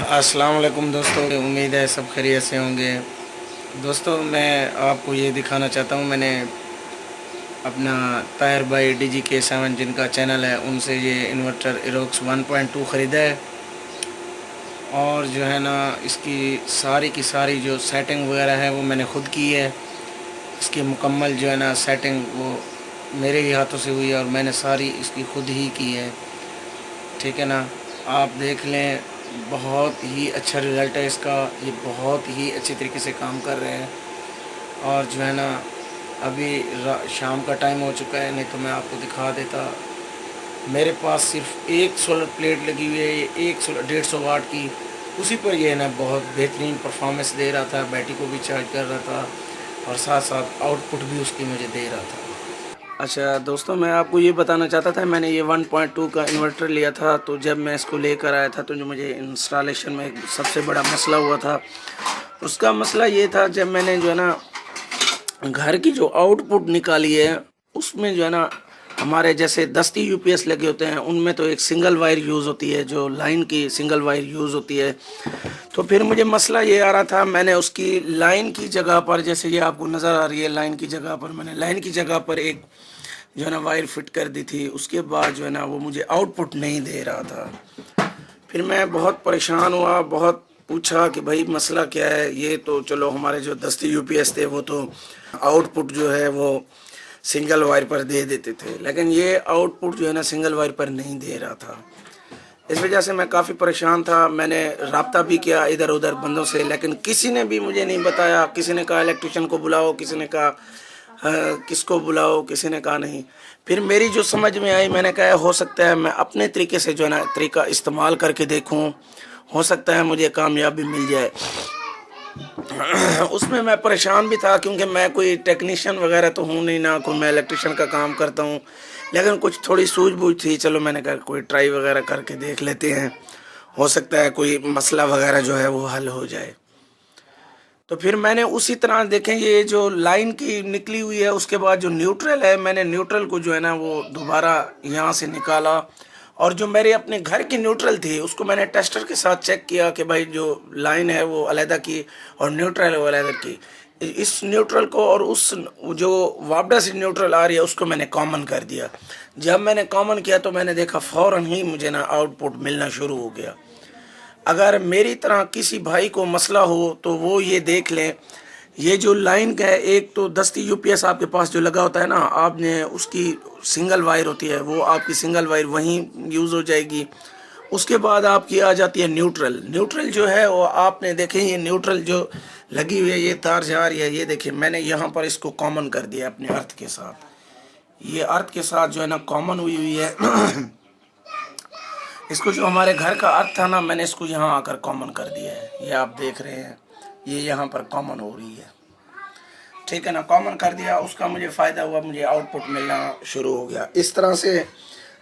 السلام علیکم دوستوں، امید ہے سب خیریت سے ہوں گے۔ دوستوں، میں آپ کو یہ دکھانا چاہتا ہوں، میں نے اپنا طاہر بھائی DGK7 جن کا چینل ہے ان سے یہ انورٹر ایروکس 1.2 خریدا ہے، اور جو ہے نا اس کی ساری جو سیٹنگ وغیرہ ہے وہ میں نے خود کی ہے۔ اس کی مکمل جو ہے نا سیٹنگ وہ میرے ہی ہاتھوں سے ہوئی ہے، اور میں نے ساری اس کی خود ہی کی ہے، ٹھیک ہے نا۔ آپ دیکھ لیں، بہت ہی اچھا رزلٹ ہے اس کا، یہ بہت ہی اچھے طریقے سے کام کر رہے ہیں۔ اور جو ہے نا ابھی شام کا ٹائم ہو چکا ہے، نہیں تو میں آپ کو دکھا دیتا۔ میرے پاس صرف ایک سولر پلیٹ لگی ہوئی ہے، یہ 150 واٹ کی، اسی پر یہ نا بہت بہترین پرفارمنس دے رہا تھا، بیٹری کو بھی چارج کر رہا تھا، اور ساتھ ساتھ آؤٹ پٹ بھی اس کی مجھے دے رہا تھا۔ اچھا دوستوں، میں آپ کو یہ بتانا چاہتا تھا، میں نے یہ 1.2 کا انورٹر لیا تھا، تو جب میں اس کو لے کر آیا تھا تو جو مجھے انسٹالیشن میں سب سے بڑا مسئلہ ہوا تھا، اس کا مسئلہ یہ تھا، جب میں نے جو ہے نا گھر کی جو آؤٹ پٹ نکالی ہے، اس میں جو ہے نا ہمارے جیسے دستی UPS لگے ہوتے ہیں، ان میں تو ایک سنگل وائر یوز ہوتی ہے، جو لائن کی سنگل وائر یوز ہوتی ہے۔ تو پھر مجھے مسئلہ یہ آ رہا تھا، میں نے اس کی لائن کی جگہ پر، جیسے یہ آپ کو نظر آ رہی ہے لائن کی جگہ پر، میں نے لائن کی جگہ پر ایک جو ہے نا وائر فٹ کر دی تھی، اس کے بعد جو ہے نا وہ مجھے آؤٹ پٹ نہیں دے رہا تھا۔ پھر میں بہت پریشان ہوا، بہت پوچھا کہ بھائی مسئلہ کیا ہے۔ یہ تو چلو ہمارے جو دستی UPS تھے وہ تو آؤٹ پٹ جو ہے وہ سنگل وائر پر دے دیتے تھے، لیکن یہ آؤٹ پٹ جو ہے نا سنگل وائر پر نہیں دے رہا تھا۔ اس وجہ سے میں کافی پریشان تھا، میں نے رابطہ بھی کیا ادھر ادھر بندوں سے، لیکن کسی نے بھی مجھے نہیں بتایا۔ کسی نے کہا الیکٹریشین کو بلاؤ، کسی نے کہا کس کو بلاؤ، کسی نے کہا نہیں۔ پھر میری جو سمجھ میں آئی، میں نے کہا ہو سکتا ہے میں اپنے طریقے سے جو ہے نا طریقہ استعمال کر کے دیکھوں، ہو سکتا ہے مجھے کامیابی مل جائے۔ اس میں پریشان بھی تھا، کیونکہ میں کوئی ٹیکنیشین وغیرہ تو ہوں نہیں، نہ کوئی میں الیکٹریشین کا کام کرتا ہوں، لیکن کچھ تھوڑی سوجھ بوجھ تھی۔ چلو میں نے کہا کوئی ٹرائی وغیرہ کر کے دیکھ لیتے ہیں، ہو سکتا ہے کوئی مسئلہ وغیرہ جو ہے وہ حل ہو جائے۔ تو پھر میں نے اسی طرح دیکھیں، یہ جو لائن کی نکلی ہوئی ہے، اس کے بعد جو نیوٹرل ہے، میں نے نیوٹرل کو جو ہے نا وہ دوبارہ یہاں سے نکالا، اور جو میرے اپنے گھر کی نیوٹرل تھی اس کو میں نے ٹیسٹر کے ساتھ چیک کیا کہ بھائی جو لائن ہے وہ علیحدہ کی اور نیوٹرل ہے وہ علیحدہ کی۔ اس نیوٹرل کو اور اس جو وابڈا سے نیوٹرل آ رہی ہے اس کو میں نے کامن کر دیا۔ جب میں نے کامن کیا تو میں نے دیکھا فوراً ہی مجھے نا آؤٹ پٹ ملنا شروع ہو گیا۔ اگر میری طرح کسی بھائی کو مسئلہ ہو تو وہ یہ دیکھ لیں، یہ جو لائن کا ہے، ایک تو دستی UPS آپ کے پاس جو لگا ہوتا ہے نا، آپ نے اس کی سنگل وائر ہوتی ہے، وہ آپ کی سنگل وائر وہیں یوز ہو جائے گی۔ اس کے بعد آپ کی آ جاتی ہے نیوٹرل۔ نیوٹرل جو ہے وہ آپ نے دیکھیں، یہ نیوٹرل جو لگی ہوئی ہے، یہ تار جا رہی ہے، یہ دیکھیں میں نے یہاں پر اس کو کامن کر دیا اپنے ارتھ کے ساتھ۔ یہ ارتھ کے ساتھ جو ہے نا کامن ہوئی ہے۔ اس کو جو ہمارے گھر کا ارتھ تھا نا، میں نے اس کو یہاں آ کر کامن کر دیا ہے، یہ آپ دیکھ رہے ہیں، یہ یہاں پر کامن ہو رہی ہے، ٹھیک ہے نا۔ کامن کر دیا، اس کا مجھے فائدہ ہوا، مجھے آؤٹ پٹ ملنا شروع ہو گیا۔ اس طرح سے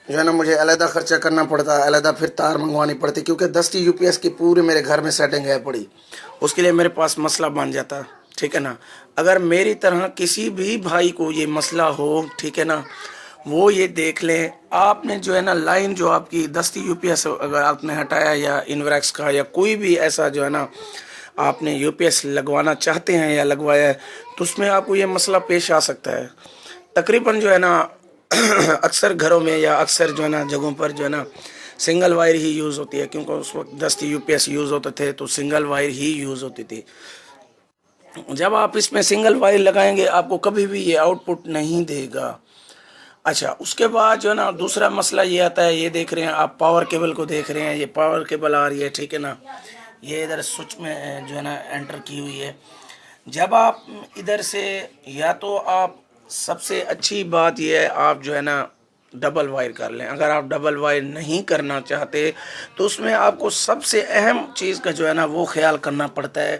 جو ہے نا مجھے علیحدہ خرچہ کرنا پڑتا، علیحدہ پھر تار منگوانی پڑتی، کیونکہ دستی UPS کی پورے میرے گھر میں سیٹنگ ہے پڑی، اس کے لیے میرے پاس مسئلہ بن جاتا، ٹھیک ہے نا۔ اگر میری طرح کسی بھی بھائی کو یہ مسئلہ ہو، ٹھیک ہے نا، وہ یہ دیکھ لیں، آپ نے جو ہے نا لائن جو آپ کی دستی UPS اگر آپ نے ہٹایا، یا انوریکس کا، یا کوئی بھی ایسا جو ہے نا آپ نے UPS لگوانا چاہتے ہیں یا لگوایا ہے، تو اس میں آپ کو یہ مسئلہ پیش آ سکتا ہے۔ تقریباً جو ہے نا اکثر گھروں میں یا اکثر جو ہے نا جگہوں پر جو ہے نا سنگل وائر ہی یوز ہوتی ہے، کیونکہ اس وقت دستی UPS یوز ہوتے تھے تو سنگل وائر ہی یوز ہوتی تھی۔ جب آپ اس میں سنگل وائر لگائیں گے، آپ کو کبھی بھی یہ آؤٹ پٹ نہیں دے گا۔ اچھا، اس کے بعد جو ہے نا دوسرا مسئلہ یہ آتا ہے، یہ دیکھ رہے ہیں آپ پاور کیبل کو دیکھ رہے ہیں، یہ پاور کیبل آ رہی ہے، ٹھیک ہے نا، یہ ادھر سوئچ میں جو ہے نا انٹر کی ہوئی ہے۔ جب آپ ادھر سے، یا تو آپ، سب سے اچھی بات یہ ہے آپ جو ہے نا ڈبل وائر کر لیں۔ اگر آپ ڈبل وائر نہیں کرنا چاہتے تو اس میں آپ کو سب سے اہم چیز کا جو ہے نا وہ خیال کرنا پڑتا ہے۔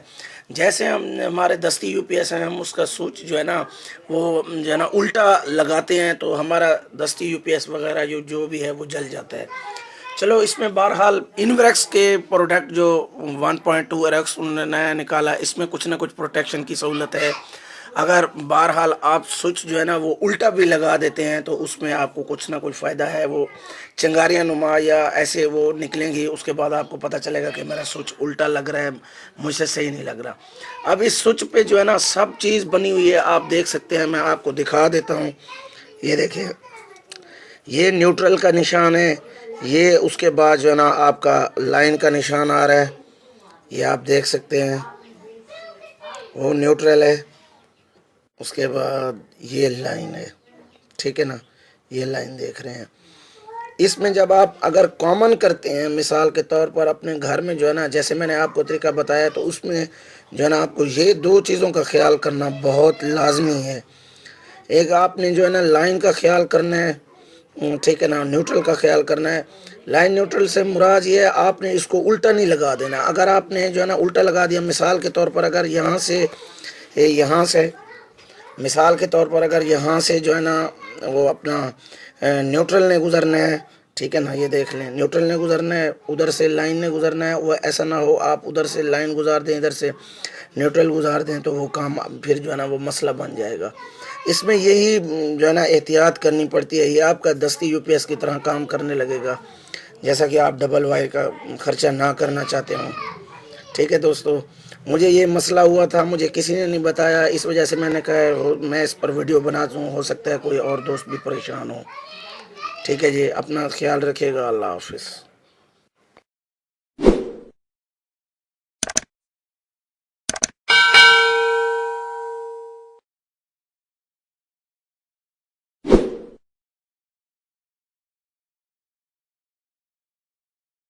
جیسے ہمارے دستی UPS ہیں، ہم اس کا سوئچ جو ہے نا وہ جو ہے نا الٹا لگاتے ہیں تو ہمارا دستی UPS وغیرہ جو بھی ہے وہ جل جاتا ہے۔ چلو، اس میں بہرحال انوریکس کے پروڈکٹ جو 1.2 ایروکس انہوں نے نیا نکالا، اس میں کچھ نہ کچھ پروٹیکشن کی سہولت ہے۔ اگر بہرحال آپ سوئچ جو ہے نا وہ الٹا بھی لگا دیتے ہیں تو اس میں آپ کو کچھ نہ کچھ فائدہ ہے، وہ چنگاریاں نما یا ایسے وہ نکلیں گی، اس کے بعد آپ کو پتہ چلے گا کہ میرا سوئچ الٹا لگ رہا ہے، مجھ سے صحیح نہیں لگ رہا۔ اب اس سوئچ پہ جو ہے نا سب چیز بنی ہوئی ہے، آپ دیکھ سکتے ہیں، میں آپ کو دکھا دیتا ہوں۔ یہ دیکھیں، یہ نیوٹرل کا نشان ہے، یہ اس کے بعد جو ہے نا آپ کا لائن کا نشان آ رہا ہے، یہ آپ دیکھ سکتے ہیں، وہ نیوٹرل ہے، اس کے بعد یہ لائن ہے، ٹھیک ہے نا، یہ لائن دیکھ رہے ہیں۔ اس میں جب آپ اگر کامن کرتے ہیں، مثال کے طور پر اپنے گھر میں جو ہے نا، جیسے میں نے آپ کو طریقہ بتایا، تو اس میں جو ہے نا آپ کو یہ دو چیزوں کا خیال کرنا بہت لازمی ہے۔ ایک آپ نے جو ہے نا لائن کا خیال کرنا ہے، ٹھیک ہے نا، نیوٹرل کا خیال کرنا ہے۔ لائن نیوٹرل سے مراد یہ ہے آپ نے اس کو الٹا نہیں لگا دینا۔ اگر آپ نے جو ہے نا الٹا لگا دیا، مثال کے طور پر اگر یہاں سے مثال کے طور پر اگر یہاں سے جو ہے نا وہ اپنا نیوٹرل نے گزرنا ہے، ٹھیک ہے نا، یہ دیکھ لیں، نیوٹرل نے گزرنا ہے، ادھر سے لائن نے گزرنا ہے، وہ ایسا نہ ہو آپ ادھر سے لائن گزار دیں، ادھر سے نیوٹرل گزار دیں، تو وہ کام پھر جو ہے نا وہ مسئلہ بن جائے گا۔ اس میں یہی جو ہے نا احتیاط کرنی پڑتی ہے، یہ آپ کا دستی یو پی ایس کی طرح کام کرنے لگے گا، جیسا کہ آپ ڈبل وائر کا خرچہ نہ کرنا چاہتے ہوں۔ ٹھیک ہے دوستو، مجھے یہ مسئلہ ہوا تھا، مجھے کسی نے نہیں بتایا، اس وجہ سے میں نے کہا میں اس پر ویڈیو بنا دوں، ہو سکتا ہے کوئی اور دوست بھی پریشان ہو۔ ٹھیک ہے جی، اپنا خیال رکھیے گا، اللہ حافظ۔